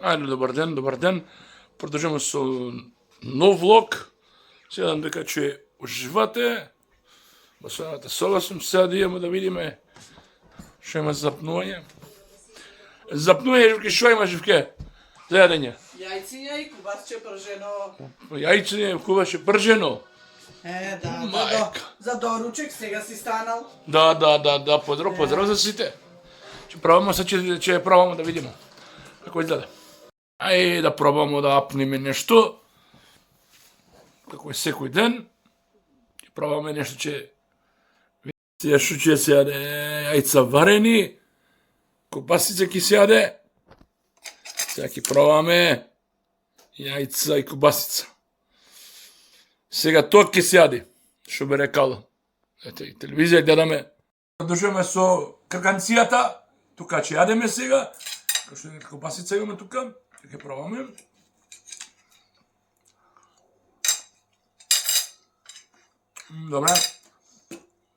Ајде, добар ден. Продолжуваме со нов влог. Седам дека ќе уживате. Басаната сола сум сега да идеме да видиме што има запнување. Запнување, Живке, што има, Живке? За јадење. Јајциња и кубасче пржено. Јајциње и кубасче пржено. Да, за доручек сега си станал. Да, поздрав за сите. Ќе пробаме ќе пробаме да видиме како изгледа. Ајде да пробаме да апнеме нешто. Како е секој ден. Ќе пробаме нешто ќе се јаде јајца варени. Кубасица ќе се јаде. Сега ќе пробаме јајца и кубасица. Сега тоа ќе се јади, што би рекал. Ете, и телевизија гледаме. Продолжуваме со каканцијата. Тука ќе јадеме сега. Како што кубасица имаме тука. Ќе пробаме. Добре.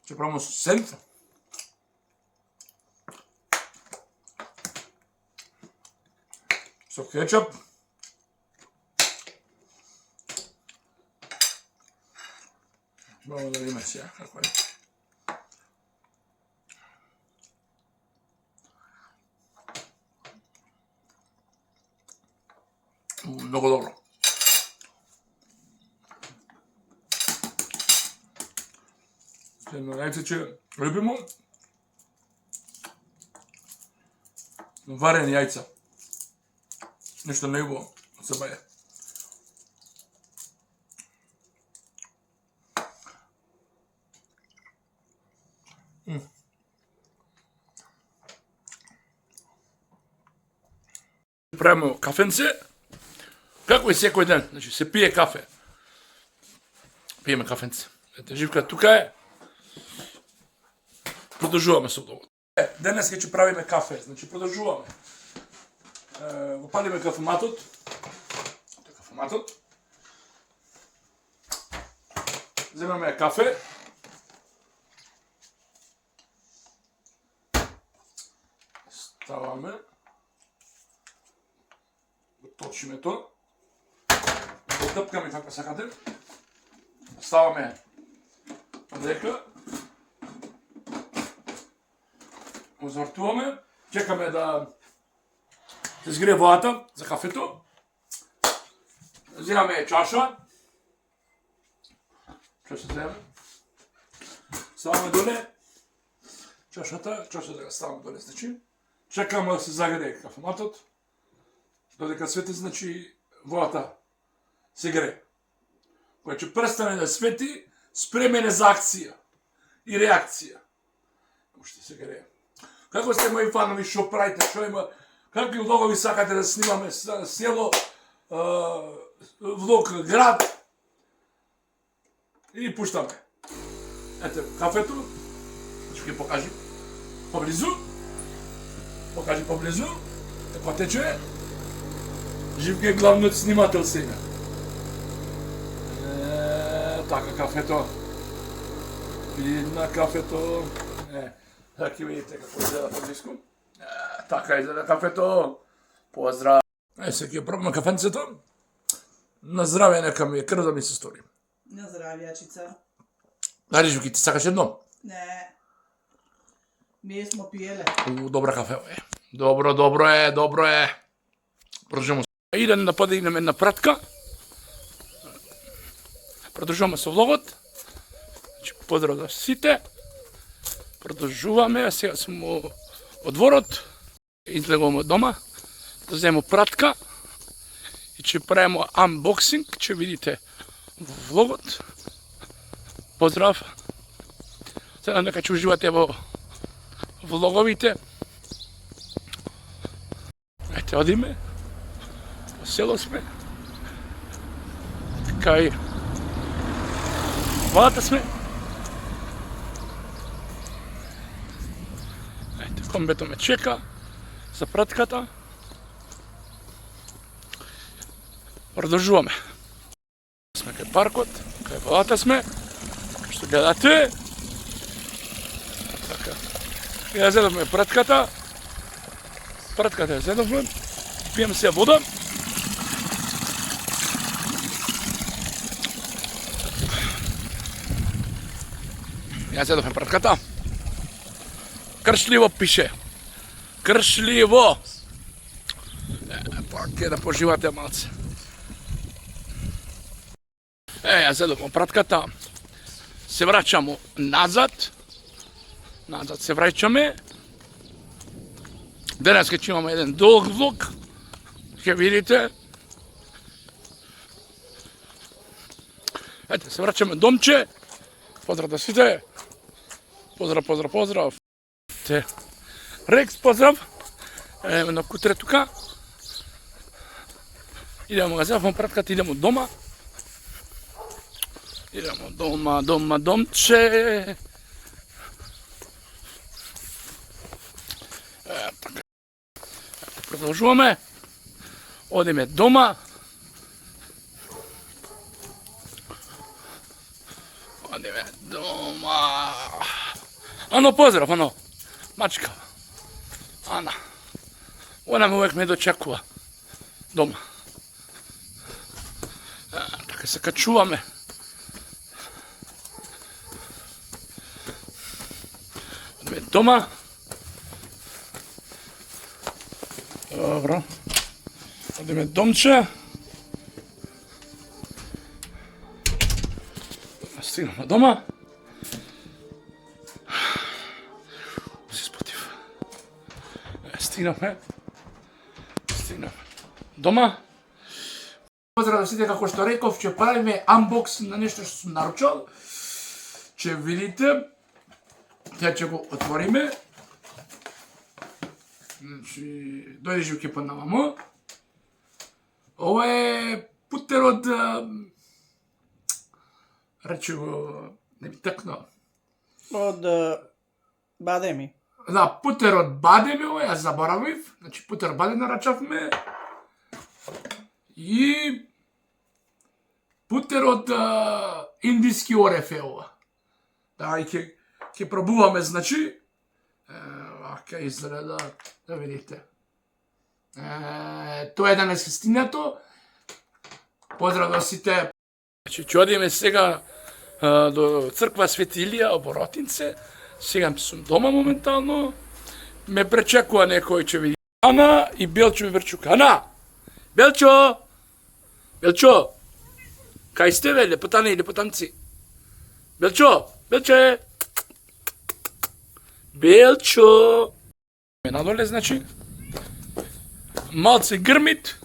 Ќе пробаме со сент. Со кетчуп. Пробаме да видиме сега како е. Многу добро. Едно јајце ќе любимо. Варени јајца. Нешто неубаво од се баје. Правиме кафенце. Како и секој ден, значи се пие кафе. Пиеме кафенце. Ете, Живка тука е. Продолжуваме со влогот. Денес ќе правиме кафе, значи продолжуваме. Го палиме кафематот. Кафематот. Земаме кафе. Ставаме. Го точиме тоа. Го тъпкаме како сакате. Ставаме дека. Го завртуваме. Чекаме да се згрее водата за кафето. Земаме чаша. Чаша земаме. Ставаме доле. Чашата го ставаме доле, значи. Чекаме да се загрее кафематот. Додека свети, значи водата се грее. Кога ќе престане да свети, спремен е за акција и реакција. Уште се грее. Како сте мои фанови, што правите, што има, какви влогови сакате да снимаме, село, влог, град, и пуштаме. Ете, кафето, ќе покажи поблизу, како тече. Живке е главниот снимател сега. Така кафето. Видна кафето. Така видите како изгледа поблиску. Така изгледа кафето. Поздрав. Сега ќе пробаме кафенцето. На здраве, нека ми е крв да ми се стори. На здравјачица. Дали, Живки, ти сакаш едно? Не. Ние смо пиеле. Добра кафе е. Добро е. Продолжуваме. Идем да подигнеме една пратка. Продолжуваме со влогот. Значи, поздрав за сите. Продолжуваме. Сега сме од дворот. Излегуваме од дома. Да земемо пратка. И ќе правиме unboxing. Ќе видите во влогот. Поздрав. Сега нека ќе уживате во влоговите. Ете, одиме. Село сме. Кај водата сме. Ете, комбето ме чека за пратката. Продолжуваме. Сме кај паркот, кај водата сме. Што гледате. Така. Ја зедовме пратката. Пратката ја зедовме. Пием се вода. Ја седовме пред ката. Кршливо пише. Кршливо. Така да поживате малце. Ја седовме пред ката. Се враќамо назад. Назад се враќаме. Денес ќе имаме еден долг влог. Ќе видите. Ете, се враќаме домче. Поздрав да сите. Поздрав. Рекс, поздрав. Еме на кутре тука. Идемо го завам пратката, идемо дома. Идемо домче. Така. Продолжуваме. Одиме дома. Ано, поздрав, Ано. Мачка. Ана. Она ме увек ме дочекува. Дома. Така се качуваме. Одиме дома. Добро. Одиме домче. Стигнаме дома. Се спотив. Стигнаме дома. Поздрав да сите, како што реков, ќе правиме unbox на нешто што сум наручал. Ќе видите. Ја ќе го отвориме. Значи, дојде живке под намамо. Ова е путер од... Рече го... Не ми текна. Од Бадеми. Да, путер од Бадеми, ова ја заборавив. Значи, путер Бадеми нарачавме. И... Путер од индиски ореф е ова. Да, и ќе пробуваме, значи. Вака изгледа, да видите. Тоа е денес хестинето. Поздрав до сите. Значи, ќе одиме сега до црква Свети Илија во Ротинце. Сега сум дома моментално. Ме пречекува некој, ќе види. Ана и Белчо ми врчука. Ана! Белчо! Белчо! Кај сте, бе, лепотани и лепотанци? Белчо! Белче! Белчо! Надоле, значи, малце грмит,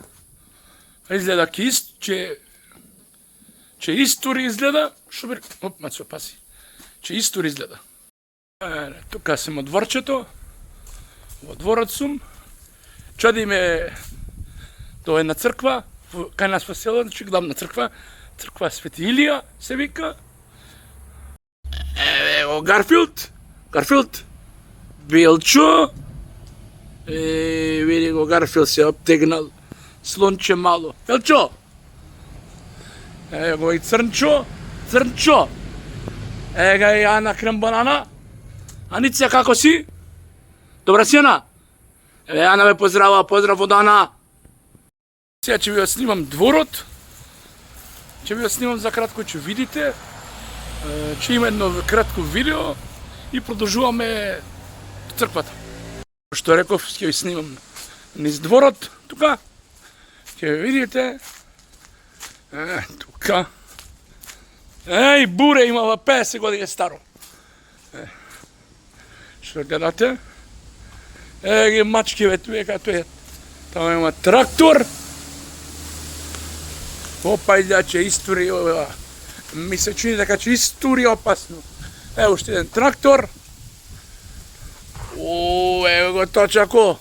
изгледа ќе истори изгледа, што би... Оп, мацо, паси. Ќе истори изгледа. Тука сум од дворчето, во дворот сум, чадиме до една црква, кај нас во село, значи главна црква, црква Свети Илија, се вика. Еве го Гарфилд, Белчо, види го Гарфилд се обтегнал, слонче мало. Белчо! Ево го и Црнчо, ега и Ана Крембанана. Аница, како си? Добра си, Ана? Еве, Ана ме поздрава, поздрав од Ана. Сега ќе ви го снимам дворот. Ќе ви го снимам за кратко, ќе видите. Ќе има едно кратко видео и продолжуваме црквата. Што реков, ќе ви снимам низ дворот, тука. Ќе ви видите. Тука. Еј, буре имава 50 години старо. Што гледате? Ги мачки ве туека, тamo има трактор. Опа, да ќе истори ова. Ми се чини дека ќе истори опасно. Ево уште еден трактор. Ево го точако.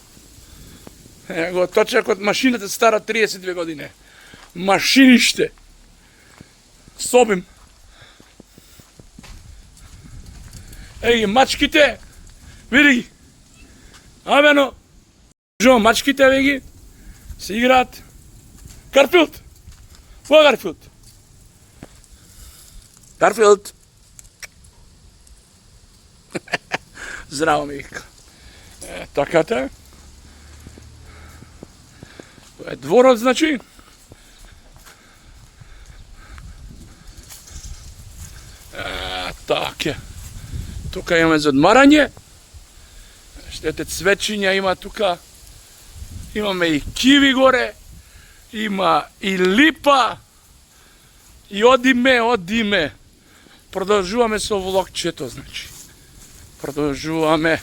Ево го точакот, машината стара 32 години. Машиниште. Собим. Еги, мачките. Види ги. Абено. Жо, мачките, веги. Се играат. Гарфилд. Во Гарфилд. Гарфилд. Здраво ми вика. Таката. Тоа е дворот, значи. Така. Тука имаме за одмарање. Штете цвечиња има тука. Имаме и киви горе. Има и липа. И одиме. Продолжуваме со влогчето, значи. Продолжуваме.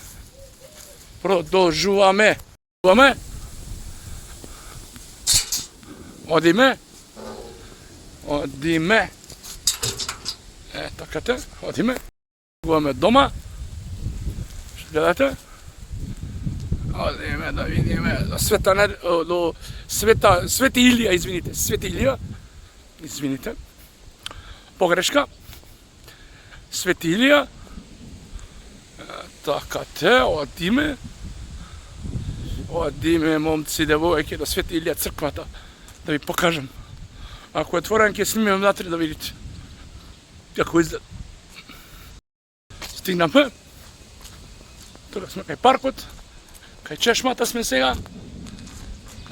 Одиме. Така те, одиме. Одиме дома. Што гледате? Одиме да видиме до Свети Илија, извините. Свети Илија. Извините. Погрешка. Свети Илија. Така те, одиме. Одиме, момци, девојки, до Свети Илија црквата. Да ви покажам. Ако е отворен, ќе снимам внатре да видите. Како изгледа. Стигнаме. Тука сме кај паркот. Кај чешмата сме сега.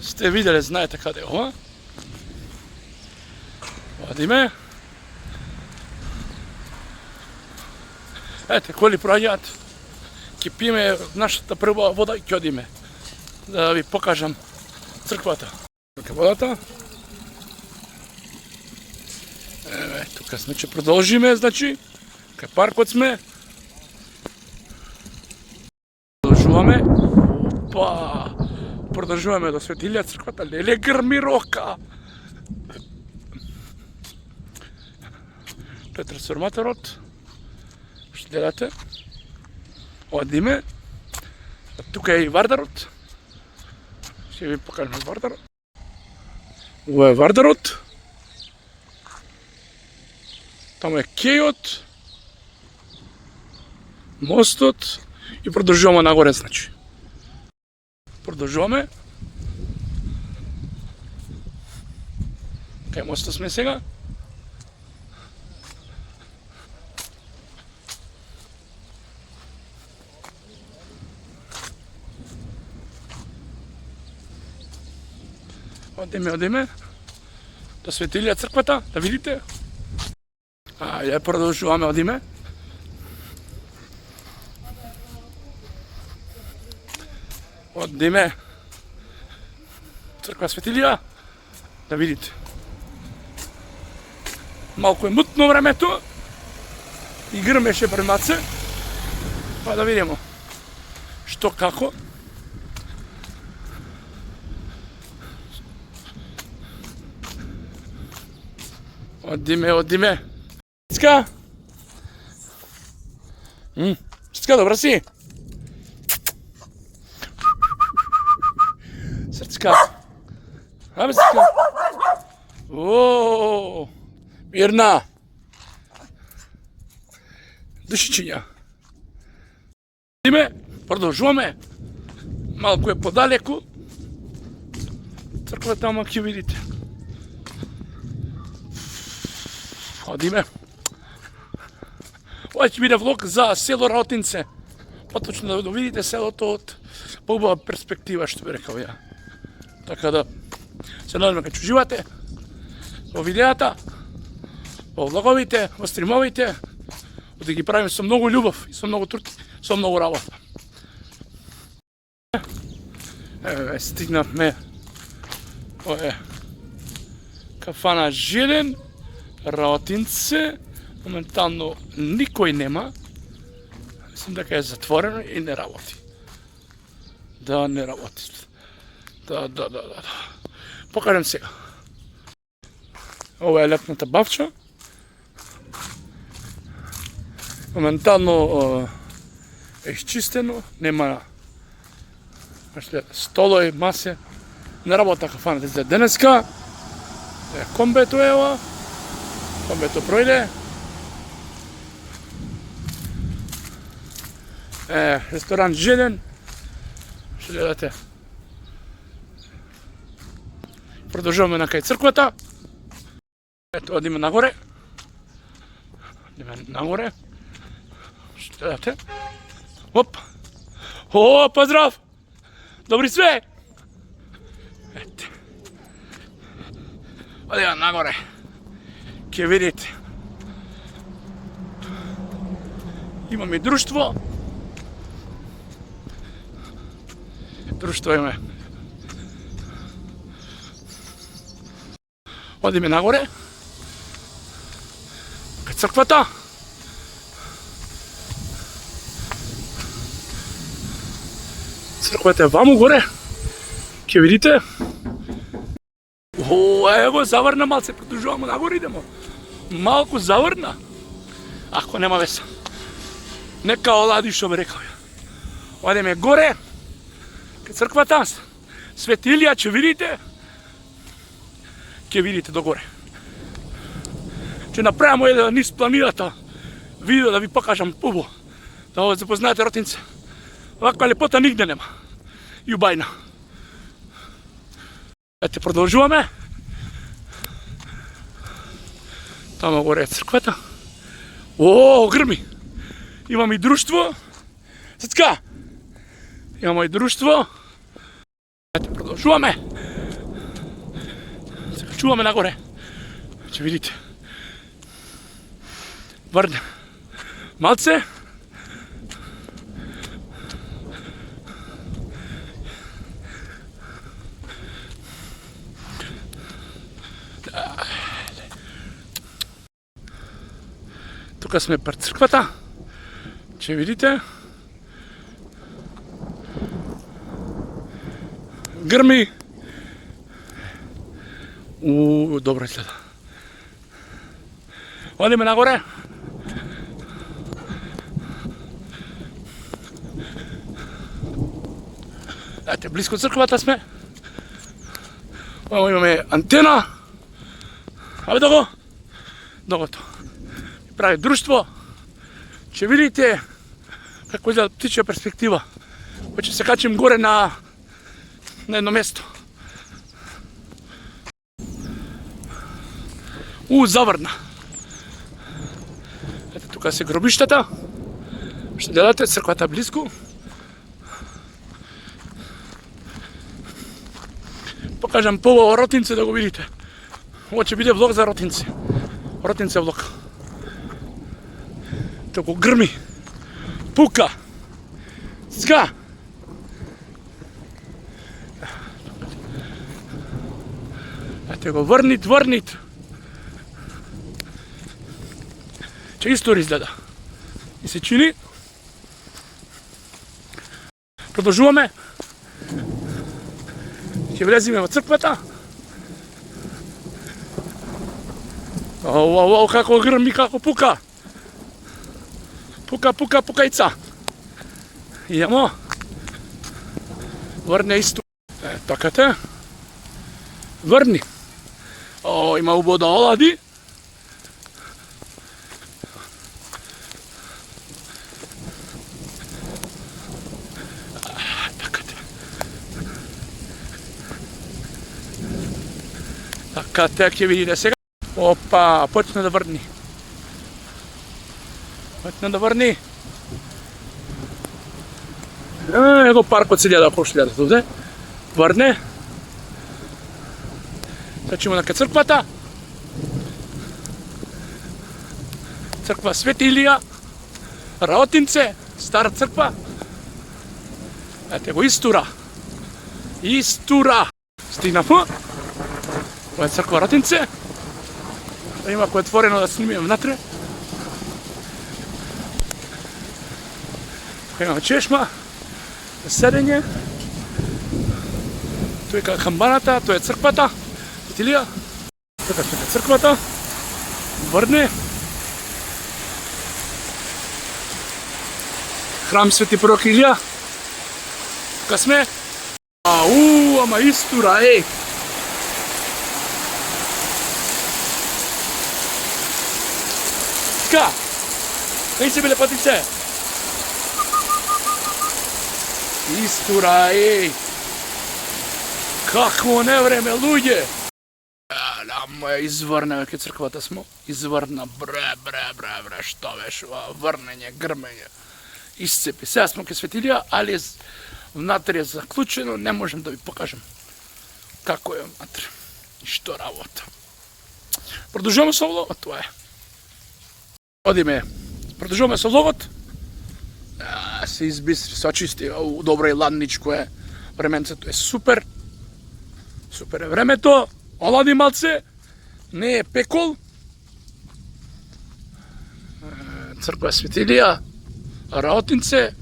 Сте виделе, знаете каде е ова. Одиме. Ете, коли проаѓаат. Ќе пиеме нашата прва вода и ќе одиме. Да ви покажам црквата. Тука водата. Тука сме, ќе продолжиме, значи. Кај паркот сме. Продолжуваме. Опа! Продолжуваме до Свети Илија црквата. Леле грмирока! Тоа е трансформаторот. Што гледате? Одиме. Тука е и Вардарот. Ќе ви покажам Вардарот. Ова е Вардарот. Таму е кејот. Мостот. И продолжуваме нагоре, значи. Продолжуваме. Кај мостот сме сега. Одиме. До Свети Илија црквата, да видите. Ја продолжуваме, одиме. Одиме. Црква Свети Илија, да видите. Малку е мутно времето. И грмеше премаце. Па да видимо. Што како. Одиме. Цицка? Цицка, добра си? Срцка. Абе, Цицка. Ооо, мирна. Душичиња. Одиме, продолжуваме. Малку е подалеку. Црква тamo ќе видите. Одиме. Ова ќе биде влог за село Раотинце. Поточно да видите селото од поубава перспектива, што би рекал ја. Така да се надевам дека ќе уживате во видеата, во влоговите, во стримовите, да ги правиме со многу љубов и со многу труд, со многу работа. Стигнавме. Ова е кафана Желен, Раотинце. Моментално никој нема. Мислам дека е затворено и не работи. Да, не работи. Да. Покажам сега. Ова е летната бавча. Моментално е изчистено, нема столови, масе. Не работа кафаната за денеска. Комбето е ова. Комбето пројде. Ресторан Желен. Што гледате? Продолжуваме на кај црквата. Ето, одиме нагоре. Што гледате? Оп! О, поздрав! Добри све! Ете. Одеја нагоре. Ке видите. Имаме и друштво. Друштво име. Одиме нагоре. Кај црквата. Црквата е ваму горе. Ке видите. Ево заврна малце, продолжуваме нагоре идемо. Малку заврна. Ако нема веса. Нека олади што би рекал. Одеме горе. Кај црквата. Свети Илија, ќе видите. Ќе видите догоре. Ќе направиме еден низ планината. Видео да ви покажам пубо. Да запознаете Ротинце. Ваква лепота нигде нема. И убајна. Ете, продолжуваме. Тамо горе е црквата. О, грми. Имаме и друштво. Цецка. Имаме и друштво. Ете, продолжуваме. Сега чуваме нагоре. Ќе видите. Врне. Малце. Тука сме пред црквата. Ќе видите. Грми. Добро изгледа. Одиме нагоре. Ете, близко црквата сме. Ово имаме антена. Абе дого. Догото. Прави друштво. Ќе видите како изгледа птичја перспектива. Ќе се качим горе на едно место. Заврна. Ете, тука се гробиштата. Што гледате, црквата близко. Покажам пово Ротинце да го видите. Ово ќе биде влог за Ротинце. Ротинце влог. Току грми. Пука. Ска. Ете го врнит. Че истори изгледа. И се чини. Продолжуваме. Ќе влеземе во црквата. Како грми, како пука. Пукајца. Идемо. Врне исто. Така те. Врни. Има убаво да олади. Така те ќе видите сега. Опа, почна да врни. Его паркот се гледа, кој гледа туде. Врне. Трчимо на црквата. Црква Свети Илија. Ротинце, стара црква. Ете го Истура. Стигнавме. Ова е црква Ротинце. Има кој отворено да снимиме внатре. Имаме чешма, седење. Тој е камбаната, тој е црквата. Илија. Така сме кај црквата. Врне. Храм Свети Пророк Илија. Тука сме. Ама Истура, еј. Така. Кај се биле патице? Истура, еј. Какво невреме, луѓе! Ама изврна, кај црквата смо. Изврна, бре, што беше ова врнење, грмење. Исцепи. Сега смо кај Свети Илија, али внатре е заклучено, не можем да ви покажем како е внатре и што работа. Продолжуваме со влогот, тоа е. Одиме, продолжуваме со влогот. Се избистри, се очисти, добро и ладничко е. Временцето е супер. Супер е времето. Олади малце. Не е пекол. Црква Светилија. Раотинце.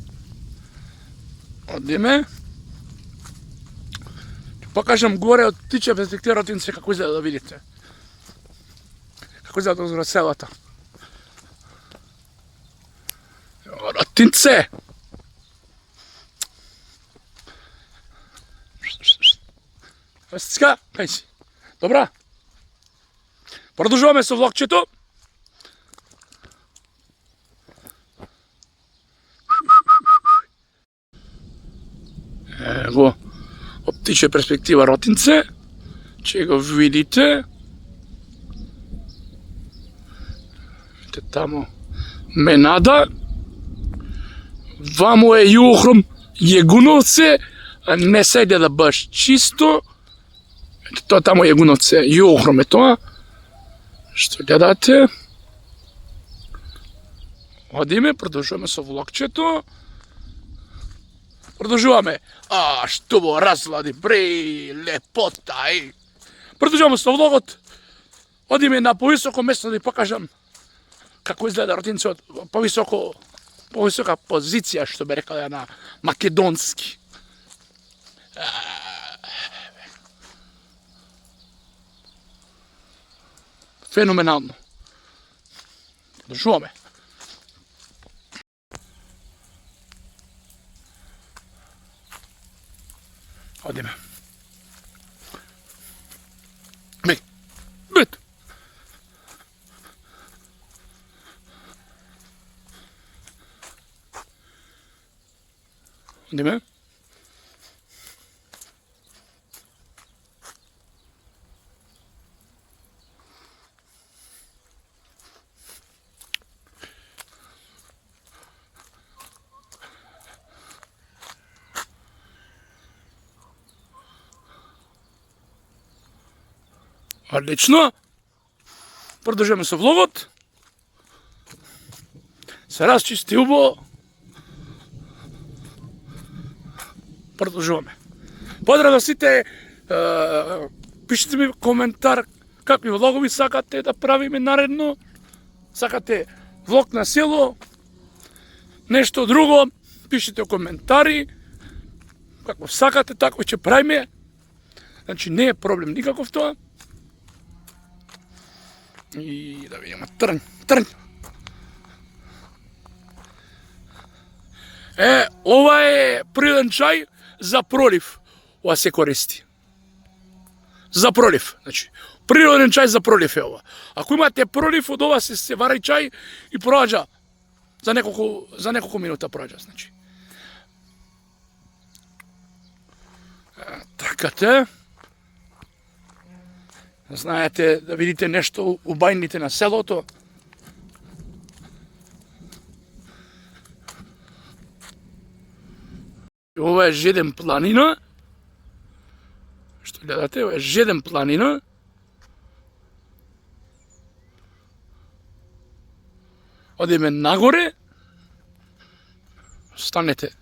Одиме. Ќе покажам горе од птичја перспектива Раотинце како изгледа да видите. Како изгледа од селата. Раотинце. Вестиска, кај си? Добра? Продолжуваме со влогчето. Ево, од птичја перспектива Раотинце. Че го видите. Видите тамо Менада. Вамо е Јухрум Јегуновце. Не се гледа баш чисто. Ето тоа тамо Јегуновце, Јухрум е тоа. Што гледате? Одиме, продолжуваме со влогчето. Продолжуваме. Што во разлади, бре, лепота, Продолжуваме со влогот. Одиме на повисоко место да ви покажам како изгледа Раотинце од повисока позиција, што би рекала на македонски. Феноменално. Продолжуваме. Одиме. Бит. Одиме. Одлично. Продолжуваме со влогот. Се расчисти убаво. Продолжуваме. Поздрав на сите. Пишете ми коментар какви влогови сакате да правиме наредно. Сакате влог на село, нешто друго, пишете коментари. Како сакате, тако ќе правиме. Значи не е проблем никаков тоа. И да видиме, трн. Ова е природен чај за пролив. Ова се користи. За пролив, значи, природен чај за пролив е ова. Ако имате пролив, од ова се вари чај и проаѓа. За неколку минута проаѓа, значи. Така те. Знаете, да видите нешто у бајните на селото. Ова е Жеден планина. Што гледате, ова е Жеден планина. Одиме нагоре. Станете.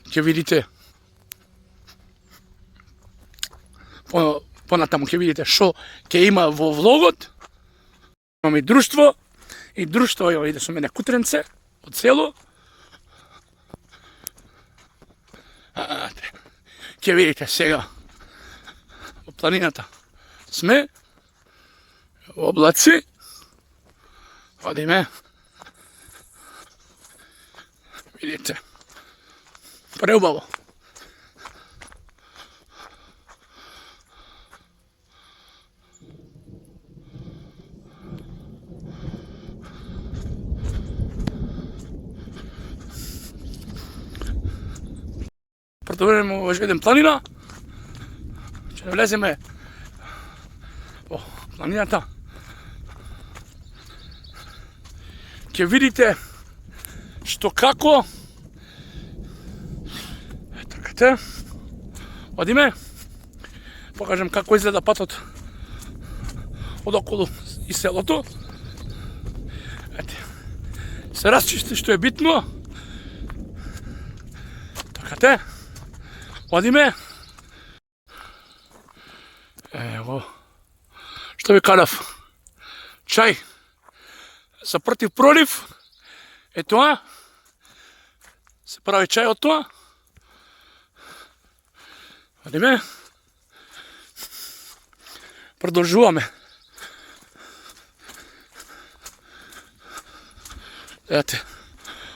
Ќе видите. Понатаму ќе видите што ќе има во влогот. Имаме и друштво иде со мене Кутренце од село. Ќе видите сега во планината сме во облаци. Одиме. Видите. Преубаво. Продолжуваме во Жеден планина. Ќе влеземе во планината. Ќе видите што како. Така те. Одиме. Покажам како изгледа патот одоколу и селото. Ете, се расчисти што е битно. Така те, одиме. Ево, што ви кажав, чај за против пролив, е тоа, се прави чај од тоа. Одиме, продолжуваме. Ете,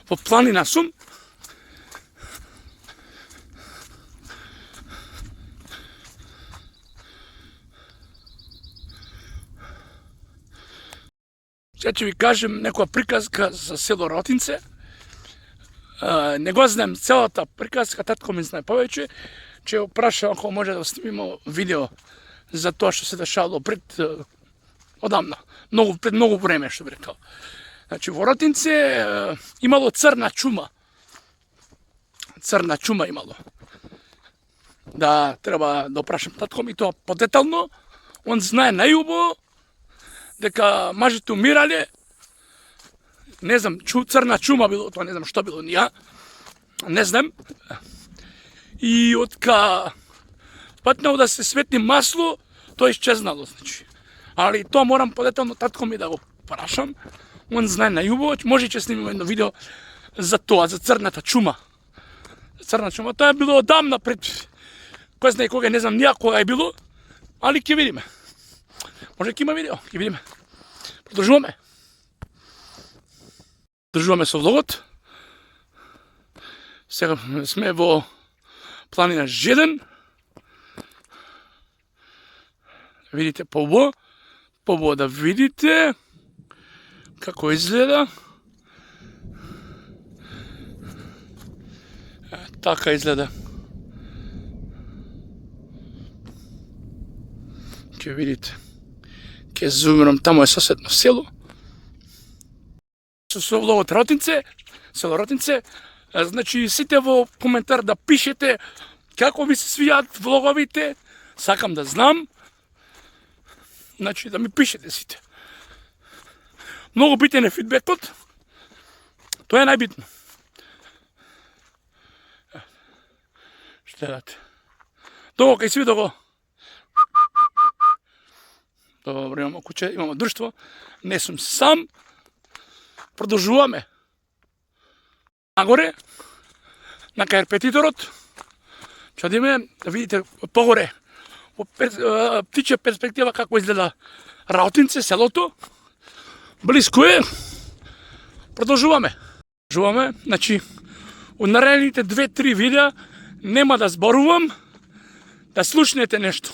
во планина сум. Сега ќе ви кажем некоја приказка за село Ротинце. Не го знам целата приказка, татко ми знае повеќе. Ќе го прашам ако може да снимимо видео за тоа што се дешавало пред одамна, пред многу време, што би рекал. Значи во Ротинце имало црна чума. Црна чума имало. Да, треба да опрашам татко ми тоа подетално. Он знае најубаво дека мажите умирале, не знам, црна чума било, тоа не знам што било, ја, не знам. И отка патнало да се свети масло, тоа исчезнало, значи. Али тоа морам подетално татко ми да го прашам, он знае најубаво, може ќе снимиме едно видео за тоа, за црната чума. Црна чума, тоа е било одамна пред, кој знае кога, не знам нија кога е било, али ќе видиме. Може ќе има видео, ќе видиме. Продолжуваме. Продолжуваме со влогот. Сега сме во планина Жеден. Видите побо да видите како изгледа. Така изгледа. Ќе видите. Ке зумирам, тамо е соседно село. Со влогот Ротинце, село Ротинце, значи сите во коментар да пишете како ви се свијат влоговите, сакам да знам. Значи да ми пишете сите. Многу битен е фидбекот, тоа е најбитно. Што дадете? Долго кај сви долго. Добро, имамо куќе, имамо друштво, не сум сам. Продолжуваме. Нагоре, на кај репетиторот, ќе одиме да видите погоре, во птичја перспектива како изгледа Ротинце, селото. Блиско е. Продолжуваме. Значи, од наредните 2-3 видеа нема да зборувам, да слушнете нешто.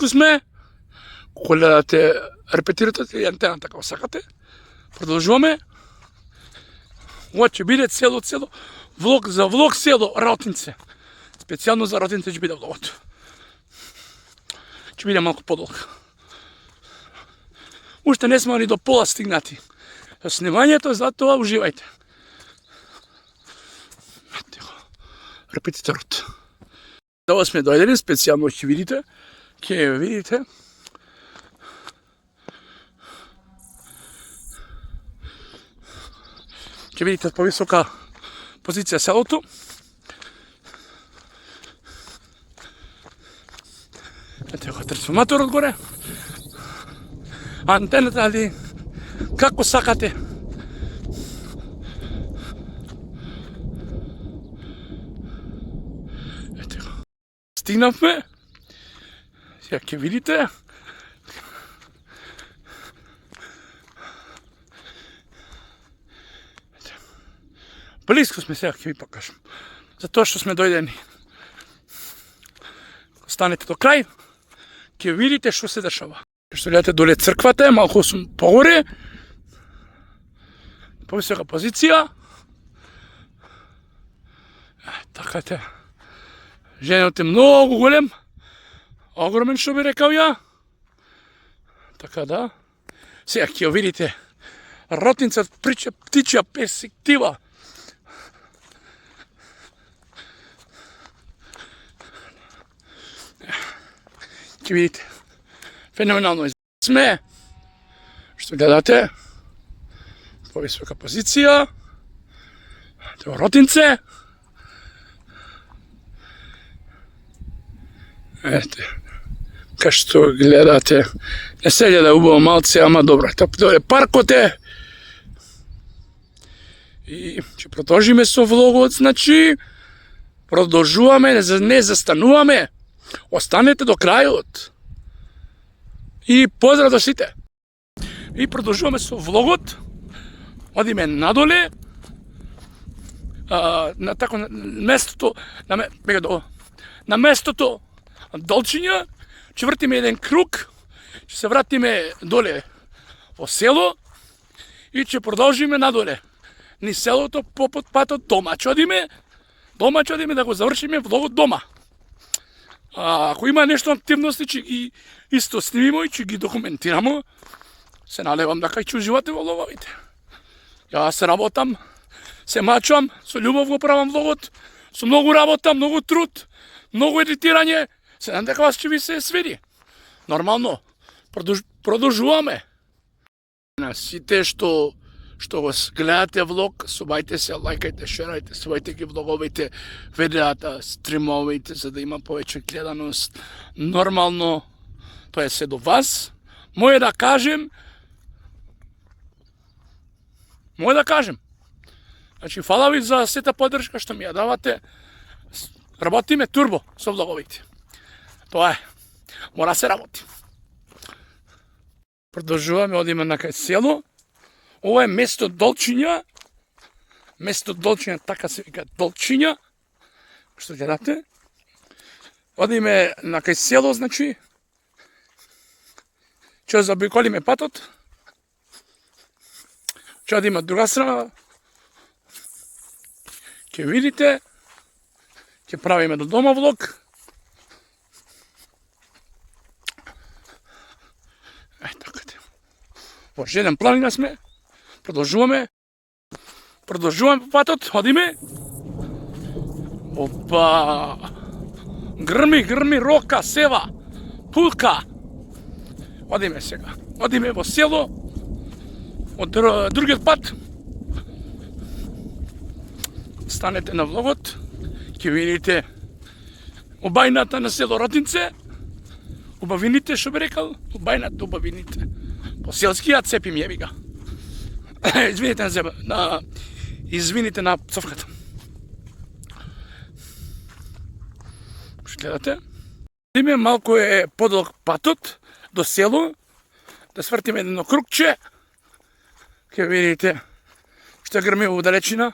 Сме, кога гледате репетиратот и антената како сакате. Продолжуваме. Ова ќе биде цело влог за влог село Ротинце. Специјално за Ротинце ќе биде влогот. Ќе биде малку подолг. Уште не сме ни до пола стигнати. Со снимањето, затоа уживајте. Репетиторот. Ова сме дојдени, специјално ќе видите. Ќе видите. Ќе видите повисока позиција селото. Ете го трансформаторот горе. Антената ali како сакате. Ете го. Стигнавме. Сега ќе видите. Близко сме, сега ќе ви покажам. Затоа што сме дојдени. Останете до крај. ќе видите што се дешава. Што гледате доле црквата е, малку сум погоре, повисока позиција. Така те. Женот е многу голем, огромен што би рекал ја. Така да. Сега ќе видите ротинцата прича птичја перспектива. Ќе видите. Феноменално сме. Што гледате? Повисока позиција. Тоа ротинце. Ете. Кај што гледате. Не се гледа убаво малце, ама добро. Тоа е паркот е. И ќе продолжиме со влогот, значи продолжуваме, не застануваме. Останете до крајот. И поздрав до сите. И продолжуваме со влогот. Одиме надоле. На тако местото на местото Долчиња, ќе вртиме еден круг, ќе се вратиме доле во село и ќе продолжиме надоле. Ни селото по патот дома ќе одиме да го завршиме влогот дома. Ако има нешто активности, ќе ги исто снимимо и ќе ги документирамо. Се налевам дека ќе уживате во влоговите. Ја се работам, се мачам, со љубов го правам влогот, со многу работа, многу труд, многу едитирање. Се надам дека вас ќе ви се свиди. Нормално, продолжуваме. На сите што го гледате влог, собајте се, лајкајте, шерајте, собајте ги влоговите, видеата, стримовите, за да има повеќе гледаност. Нормално, тоа е се до вас. Може да кажем, значи, фала ви за сета поддршка што ми ја давате. Работиме турбо со влоговите. Тоа е. Мора се работи. Продолжуваме, одиме на кај село. Ова е место Долчиња. Место Долчиња, така се вика Долчиња. Што гледате? Одиме на кај село, значи. Ќе заобиколиме патот. Ќе одиме од друга страна. Ќе видите. Ќе правиме до дома влог. Така те. Во жеден планина сме. Продолжуваме по патот, одиме. Опа! Грми, рока, сева, пулка. Одиме сега. Одиме во село. Од другиот пат. Станете на влогот. Ќе видите убавината на село Ротинце. Убавините, што би рекал, убавините. По селскијат цепим јебига. Извините на цовката. Што гледате? Име малку е подолг патот до село, да свртиме едно кругче. Ќе видите што грми во далечина.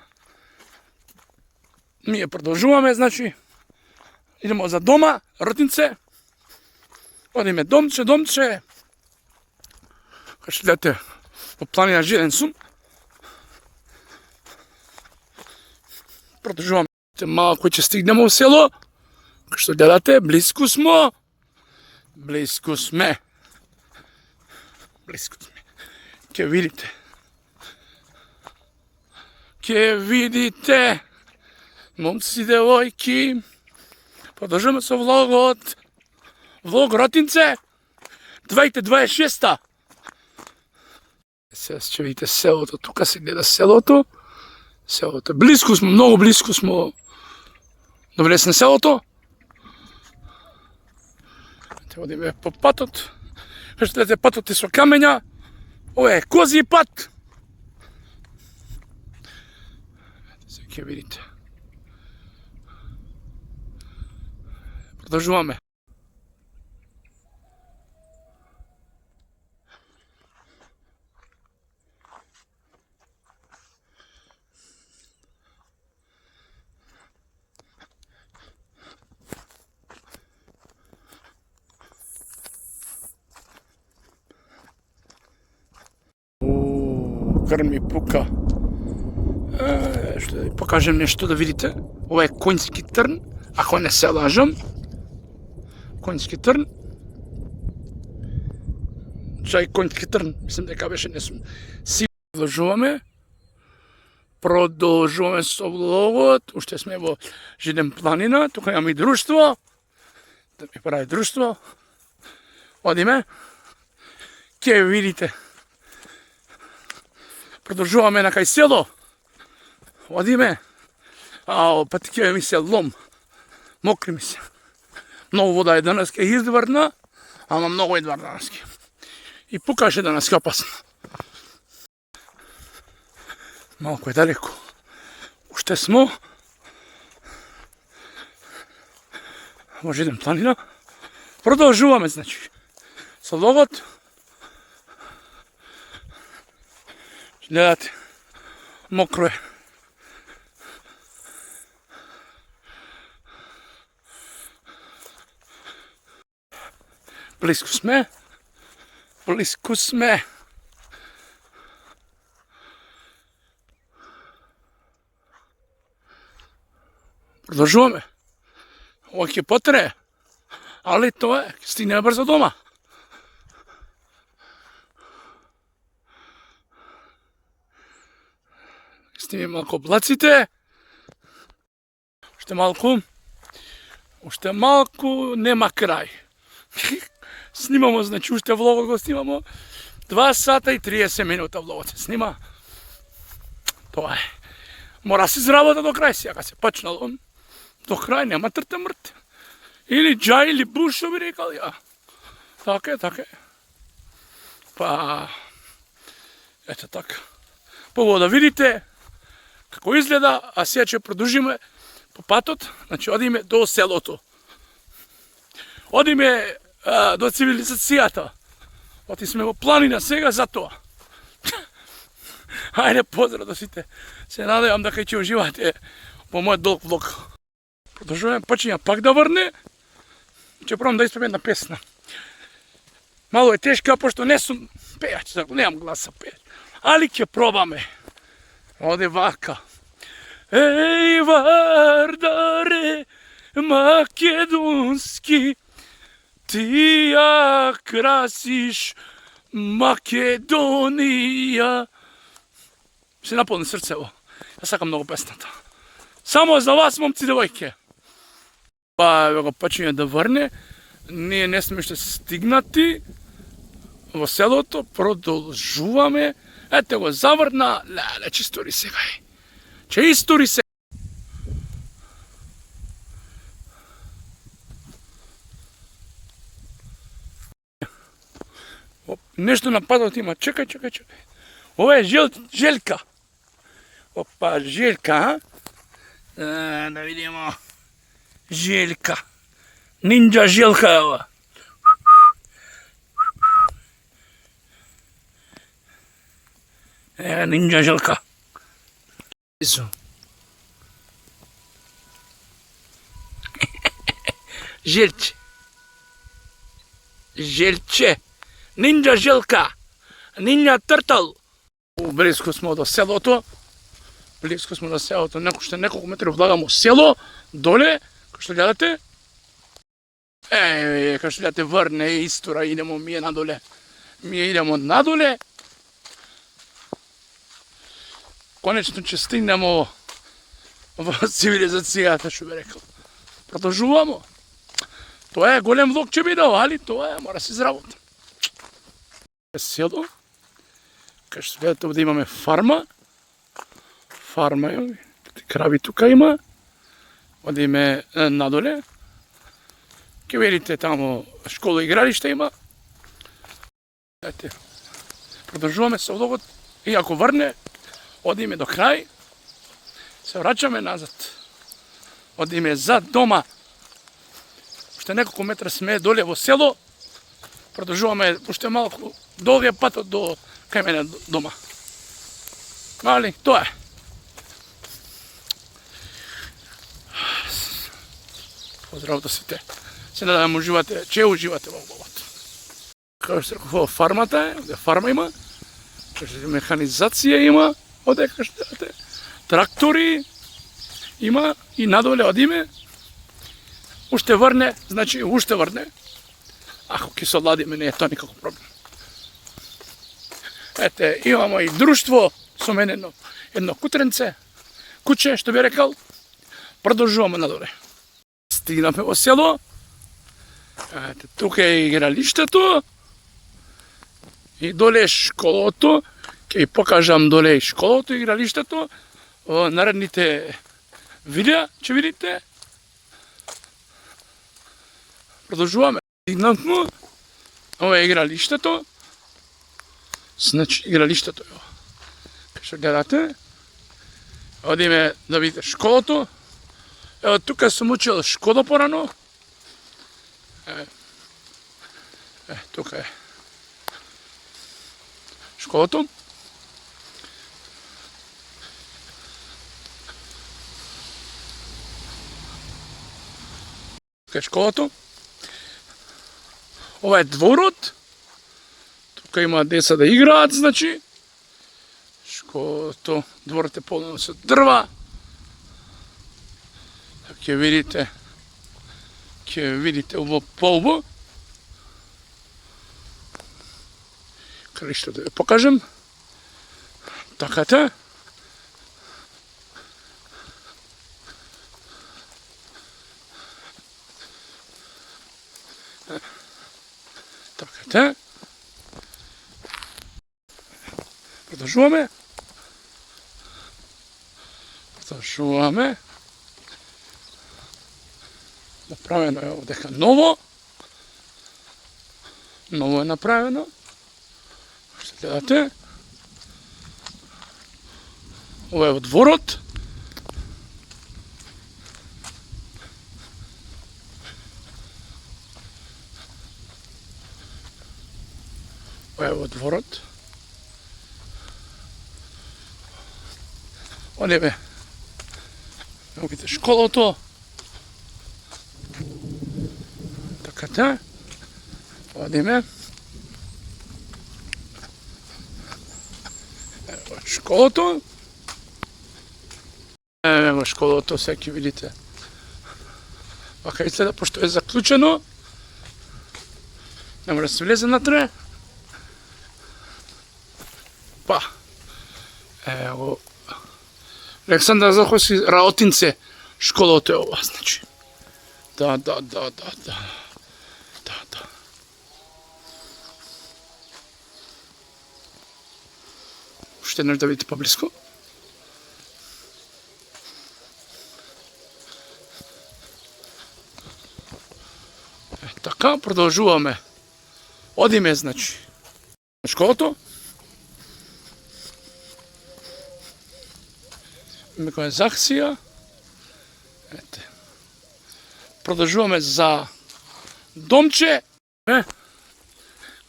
Ние продолжуваме, значи, идемо за дома, Ротинце. Одиме домче. Кај што гледате, во планина жиден сум. Продолжуваме. Малко ќе стигнемо во село. Кај што гледате, близко сме. Ќе видите. Момци, девојки. Продолжуваме со влогот. Влог Ротинце. 2026. Сега ќе видите селото. Тука се гледа селото. Близко сме, многу близко сме да влеземе селото. Те одиме по патот. Веќе патот е со камења. Ова е козји пат. Сега ќе видите. Продолжуваме. грми пука. Што да ви покажем нешто да видите. Ова е конјски трн, ако не се лажам. Конјски трн. Чај конјски трн, мислам дека беше, не сум сигурен. Продолжуваме со влогот, уште сме во Жиден планина, тука имаме и друштво, да ми прави друштво. Одиме, ќе видите. Продолжуваме на кај село, одиме, пати ќе ми се лом, мокри ми се. Многу вода е данеска изврна, ама многу идвар данески. И покаже данески опасно. Малко е далеко. Уште смо во Жиден планина. Продолжуваме, значи, со влогот. Гледате, мокро е. Близко сме. Близко сме. Продолжуваме. Ова ќе потрае, али тоа е, ќе стигнеме брзо дома. Стигнеме малку облаците. Уште малку, нема крај. Снимамо, значи, уште влогот го снимамо. 2 сата и 30 минута влогот се снима. Тоа е. Мора се изработа до крај си, ако се почнало. До крај нема трте мрт. Или джај, или буш, што би рекал ја. Така е. Па, ето така. Пово да видите како изгледа, а сега ќе продолжиме по патот, значи одиме до селото. Одиме до цивилизацијата. Оти сме во планина сега за тоа. Ајде, поздрав до сите. Се надевам дека ќе уживате во мојот долг влог. Продолжуваме, почиња пак да врне. Ќе пробам да испеем една песна. Мало е тешка, пошто не сум пејач, немам глас за пејач. Али ќе пробаме. Оде вака. Еј, Вардаре, македонски, ти ја красиш Македонија. Се наполни срцево. Ја сакам многу песната. Само за вас, момци, девојке. Па, го почине да врне. Ние не сме уште стигнати во селото. Продолжуваме. Ете го заврна. Леле, че истори сега е. Че истори сега. Нешто на патот има. Чекај. Ова е Желка. Опа, Желка, да видимо. Желка. Нинджа Желка е ова. Нинджа Желка. Желче. Нинджа Желка. Нинджа Тртал. Близко сме до селото. Неколку метри влагамо село, доле, како што гледате. Како што гледате, врне истора, идемо ние надоле. Конечно ќе стигнемо во цивилизацијата, што би рекол. Продолжуваме. Тоа е голем влог ќе биде, али тоа е, мора се изработи. Село, кај што гледате, овде имаме фарма, крави тука има, одиме надоле, ќе видите тамо школа и игралиште има. Продолжуваме со влогот, и ако врне, одиме до крај, се враќаме назад, одиме за дома, уште неколку метра сме доле во село, продолжуваме уште малку долгия патот до кај мене дома. Али, тоа е. Поздрав до сите. Се надевам уживате, че уживате во влогот. Како што реков, фармата е, овде фарма има. Механизација има, одека штате, трактори има и надоле одиме, уште врне, значи уште врне. Ако ќе се одладиме, не е тоа никако проблем. Ете, имамо и друштво со мене едно кутренце, куче, што би рекал, продолжуваме надоле. Стигнаме во село, ете, тука е игралиштето, и доле школото, ќе ви покажам доле школото, игралиштето, во наредните видеа, ќе видите. Продолжуваме. Стигнавме, ова е игралиштето, значи игралиштето е ова. Што гледате, одиме да видите школото, ево тука сум учил школа порано, тука е школото. Тука е школото. Ова е дворот. Тука има деца да играат, значи. Школото, дворот е полно со дрва. Ќе видите ово полбо. Кришто да ја покажем. Таката. Таката. Продолжуваме. Направено е овдека ново. Ново е направено. Што гледате? Ова е во дворот. Ова е во дворот. Одеме. Видите школото. Таката. Одиме. Ево школото. Ево школото, сега ќе видите. Вака изгледа, пошто е заклучено. Не може да се влезе натре. Па. Ево. Александър Заховски Раотинце, школото е ова, значи. Да. Уште еднаш да видите поблиско. Така, продолжуваме. Одиме, значи, на школото. Меканизација. Ете. Продолжуваме за домче. Кај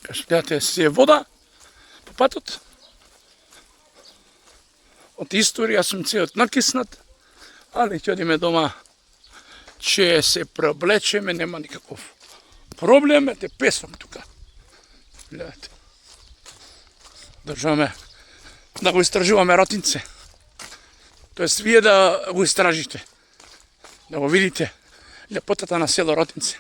што гледате си е вода по патот. Од историја сум целот накиснат, али ќе одиме дома, ќе се преоблечеме, нема никаков проблем, ете песок тука. Гледате. Држаме да го истражуваме Ротинце. Тоест, вие да го истражите, да го видите лепотата на село Ротинце.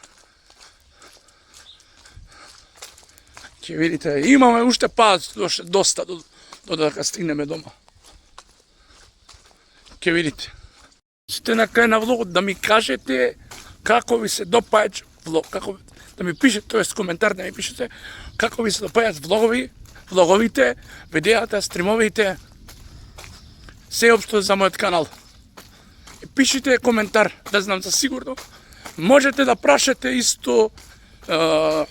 Ќе видите, имаме уште пат доста до дека стигнеме дома. Ќе видите. Сите на крај на влогот да ми кажете како ви се допаѓа влог, како да ми пишете, тоест коментар да ми пишете како ви се допаѓаат влоговите, видеата, стримовите, се општо за мојот канал. И пишите коментар, да знам за сигурно. Можете да прашате исто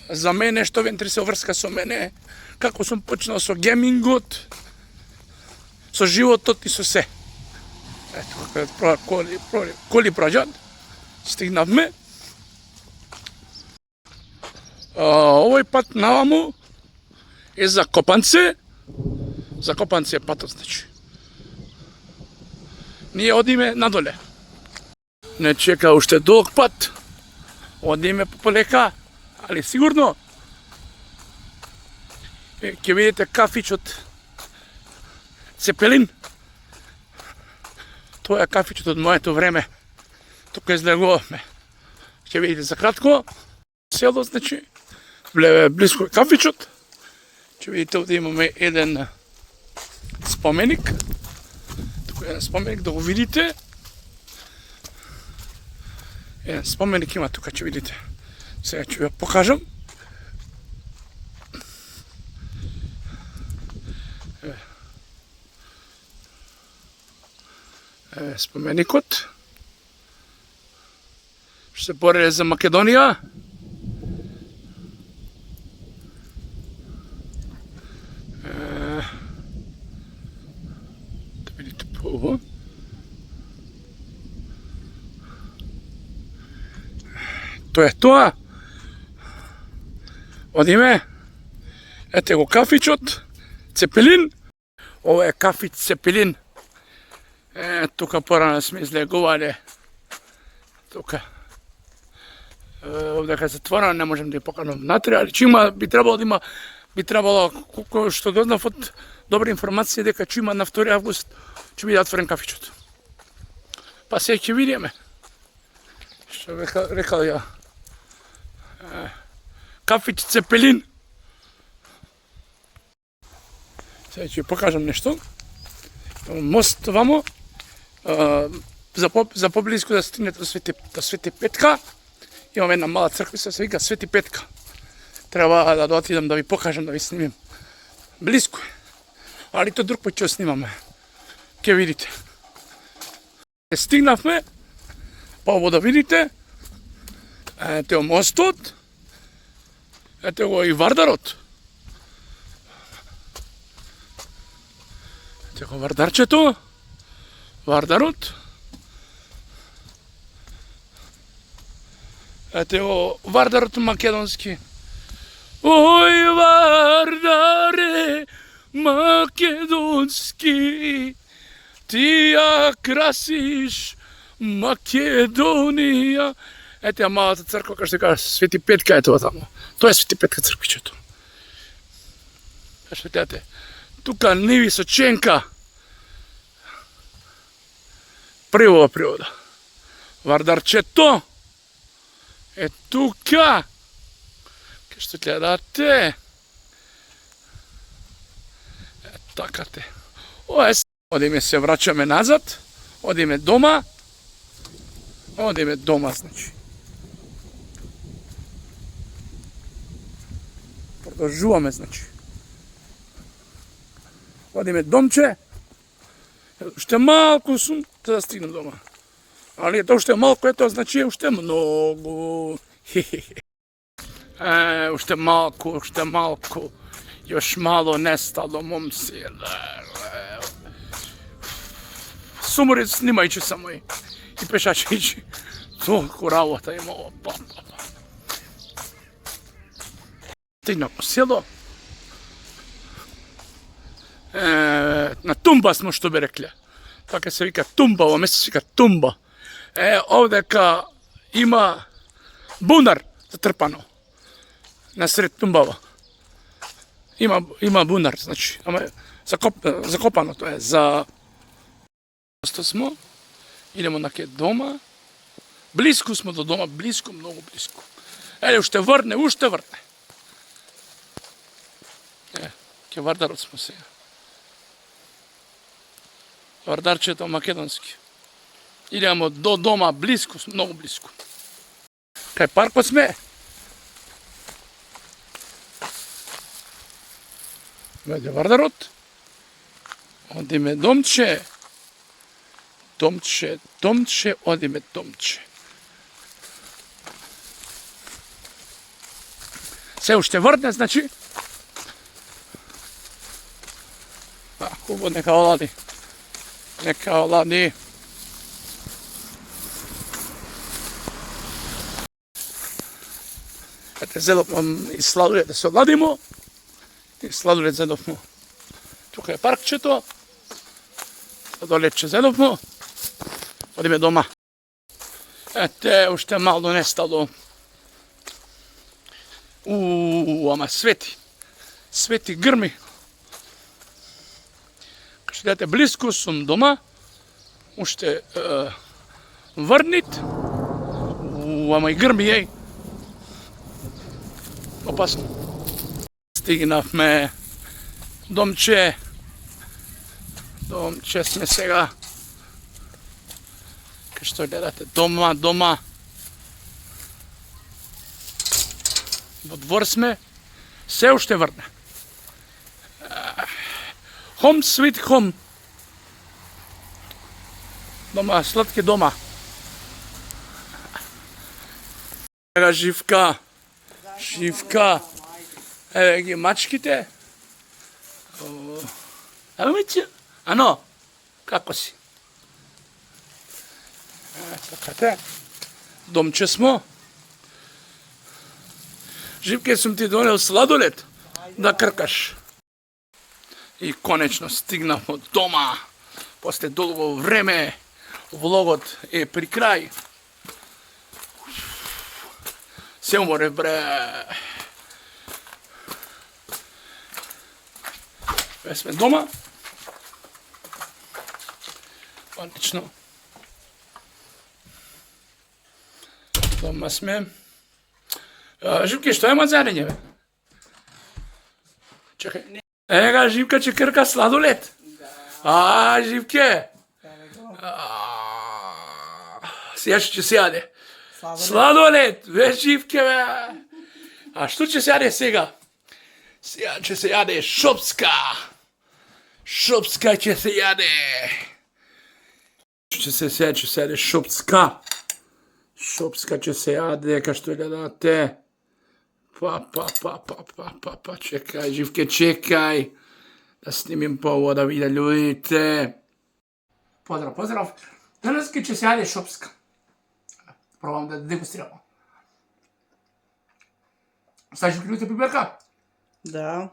за мене, што ве интересува врска со мене, како сум почнал со геймингот, со животот и со се. Ето, коли проđат, стигнавме. Овој пат наваму е за Копанце. За Копанце е патот, значи. Ние одиме надоле. Не чека уште долг пат. Одиме полека, али сигурно ќе видите кафичот Цепелин. Тоа е кафичето од моето време. Тука излегувавме. Ќе видите за кратко. Село, значи, близко е кафичот. Ќе видите овде имаме еден споменик. Тука е еден споменик, да го видите. Еден споменик има тука, ќе видите. Сега ќе ви покажам. Споменикот. Што се бореле за Македонија. Да видите по ово. Тоа е тоа. Одиме. Ете го кафичот. Цепелин. Ова е кафич Цепелин. Тука порано сме излегувале. Тука. Овде кај затворено не можем да ја покажам внатре, али чима би требало да има, би требало, колко што дознав од добра информација, дека чима на 2 август ќе биде отворен кафичот. Па сега ќе видиме. Што рекал ја. Кафич Цепелин. Сега ќе покажам нешто. Мост вамо. За поблиску да стигнете до Свети Петка. Имам една мала црква, се вика Свети Петка. Треба да отидам да ви покажам, да ви снимам. Близко е. Али то друг пат ќе снимаме. Ќе видите. Стигнавме. Па ово да видите. Ете мостот. Ете го и Вардарот. Ете го Вардарчето. Вардарот. Ете го Вардарот македонски. Ој Вардаре македонски, ти ја красиш Македонија. Ете ја малата црква, како што кажа, Свети Петка е тоа тамо. Тоа е Свети Петка црквичето. Што видите, тука невисоченка. Прилова природа. Вардарчето е тука. Ке што гледате. Така те. Одиме се враќаме назад. Одиме дома. Одиме дома, значи. Продолжуваме, значи. Одиме домче. Уште малку сум да стигнем дома. Али ето уште малку, ето значи уште многу. Уште малку. Још мало нестало, момси. Суморец снимајќи само и пешачејќи. Толку работа има ово. Стигнавме село. На Тумба смо, што би рекле. Така се вика Тумба, ова место се вика Тумба. Овдека има бунар затрпано. Насред Тумбава. Има бунар, значи, ама закопано тоа е за што смо. Идемо на ке дома. Близко смо до дома, близко, многу близко. Уште врне. Ке Вардарот смо сега. Вардарчето македонски. Идемо до дома, близко, многу близко. Кај паркот сме. Веде Вардарот. Одиме домче. Одиме домче. Се уште врне, значи. Хубаво, нека олади. Ете, зедовмо и сладолед да се оладимо. И сладолед зедовмо. Тука е паркчето. Сладоледче зедовмо. Одиме дома. Ете, уште мало нестало. Ама свети. Свети грми. Гледате, близко сум дома. Уште врнит. Ама и грми, еј. Опасно. Стигнавме. Домче сме сега. Кај што гледате, дома. Во двор сме. Се уште врне. Home sweet home. Дома, сладки дома. Ега Живка. Еве ги мачките. Мице. Ано, како си? Така те. Домче смо. Живке, сум ти донел сладолед да кркаш. И конечно стигнав од дома. После долго време влогот е при крај. Се уморев, бре. Ве сме дома. Отлично. Дома сме. Живке, што има зарење, бе? Чекај. Ега, Живка ќе крка сладолед. Живке. Сега ќе се јаде. Сладолед, бе, Живке, бе. А што ќе се јаде сега? Сега ќе се јаде шопска. Шопска ќе се јаде. Ќе се јаде шопска. Шопска ќе се јаде, кај што гледате. Чекај, Живке, чекај. Да снимим по да виде луѓите. Поздрав. Денес ќе се јаде шопска. Пробам да дегустирам. Стајаш луѓите пиперка? Да.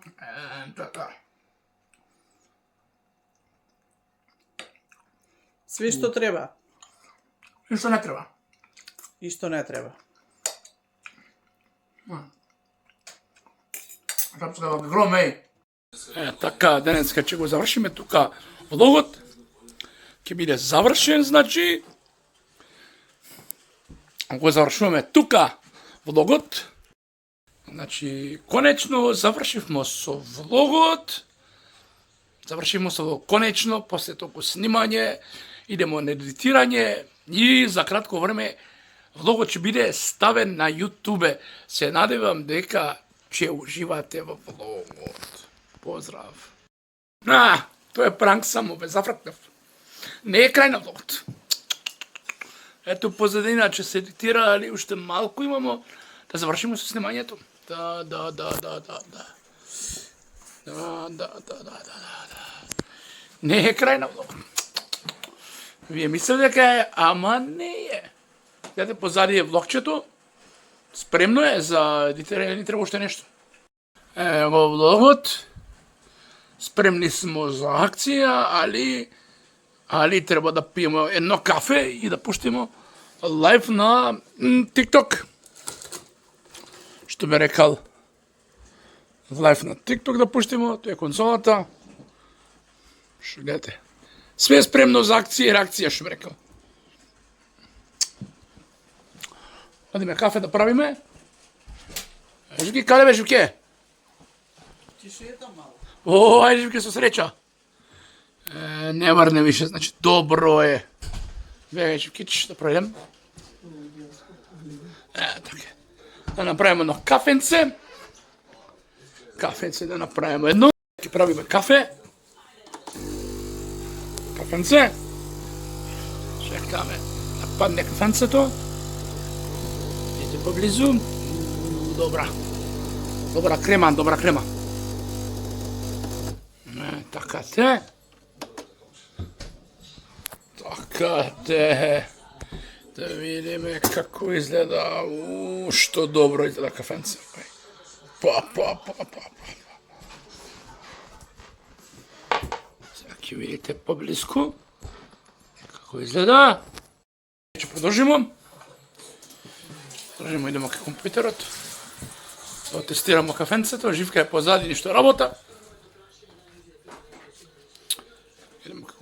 Така. Све што треба. И што не треба? И што не треба. Шопска во гром, еј. Така, денеска ќе го завршиме тука влогот. Ќе биде завршен, значи. Го завршуваме тука влогот. Значи, конечно завршивме со влогот. Завршивме со конечно, после толку снимање, идемо на едитирање и за кратко време влогот ќе биде ставен на YouTube. Се надевам дека ќе уживате во влогот. Поздрав. Тоа е пранк само, бе, зафркнав. Не е крај на влогот. Ето позадина ќе се едитира, али уште малку имамо да завршиме со снимањето. Да. Не е крај на влогот. Вие мислите дека е, ама не е. Гледате, позади е влогчето. Спремно е за едитирање, не треба уште нешто. Ево влогот. Спремни смо за акција, али треба да пиеме едно кафе и да пуштиме лайв на TikTok. Што бе рекал, лайв на TikTok да пуштиме, тоа е конзолата. Што гледате? Све е спремно за акција и реакција, што бе рекал. Одиме кафе да правиме. Живке, каде бе, Живке? Ти шетам малку. Ајде, Живке, со среќа. Не врне више, значи добро е. Веќе, Живке, ќе да пројдем. Така. Да направиме едно кафенце. Кафенце да направиме едно. Ќе правиме кафе. Кафенце. Чекаме да падне кафенцето. Идете поблизу. Добра. Добра крема. Така те. Да видиме како изгледа. Што добро изгледа кафенце. Сега ќе видите поблиску како изгледа. Ќе продолжиме. Идемо кај компјутерот. Да тестирамо кафенцето. Живка е позади, ништо работа.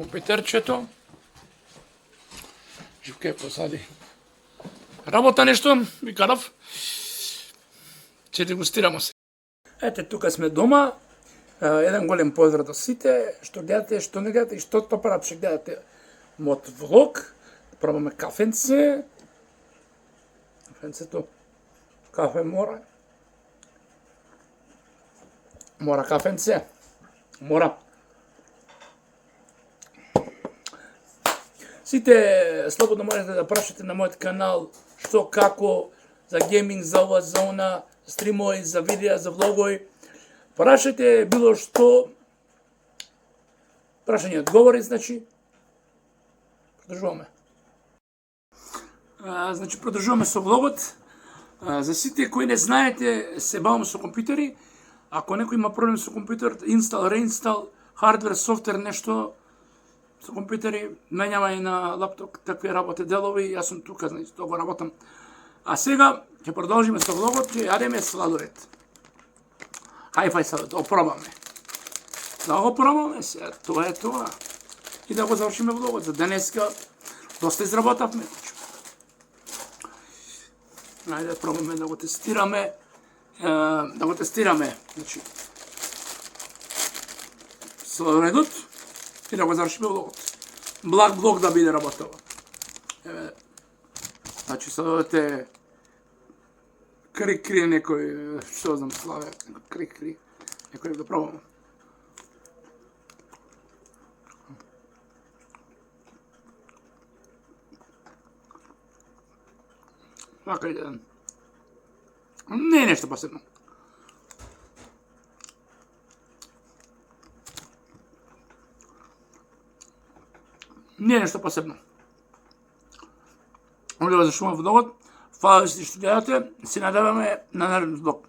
компјутерчето. Живке позади. Работа нешто, ми карав. Ќе дегустирамо се. Ете, тука сме дома. Еден голем поздрав до сите, што гледате, што не гледате и што прат што гледате мојот влог. Пробаме кафенце. Кафенцето. Кафе мора. Мора кафенце. Мора. Сите слободно можете да прашате на мојот канал што, како, за гейминг, за ова, за она, стримови, за видеа, за влогови. Прашате било што. Прашање и одговори, значи. Продолжуваме. Продолжуваме со влогот. За сите кои не знаете, се бавам со компјутери. Ако некој има проблем со компјутер, инстал, реинстал, хардвер, софтвер, нешто со компјутери, менјавање на лаптоп, такви работи делови, јас сум тука, значи, тоа го работам. А сега ќе продолжиме со влогот, ќе јадеме сладолед. Хајфај сладолед, опробаме. Да го пробаме се, тоа е тоа. И да го завршиме влогот за денеска. Доста изработавме. Ајде да пробаме да го тестираме. Значи, сладоледот и да го завршиме влогот. Благ влог да биде работава. Значи, сладолед е кри некој, што знам, славе, кри, некој да пробаме. Вака иде. Не е нешто посебно. Не е нешто посебно. Овде го зашумам влогот. Фала за што гледате. Се надеваме на нареден влог.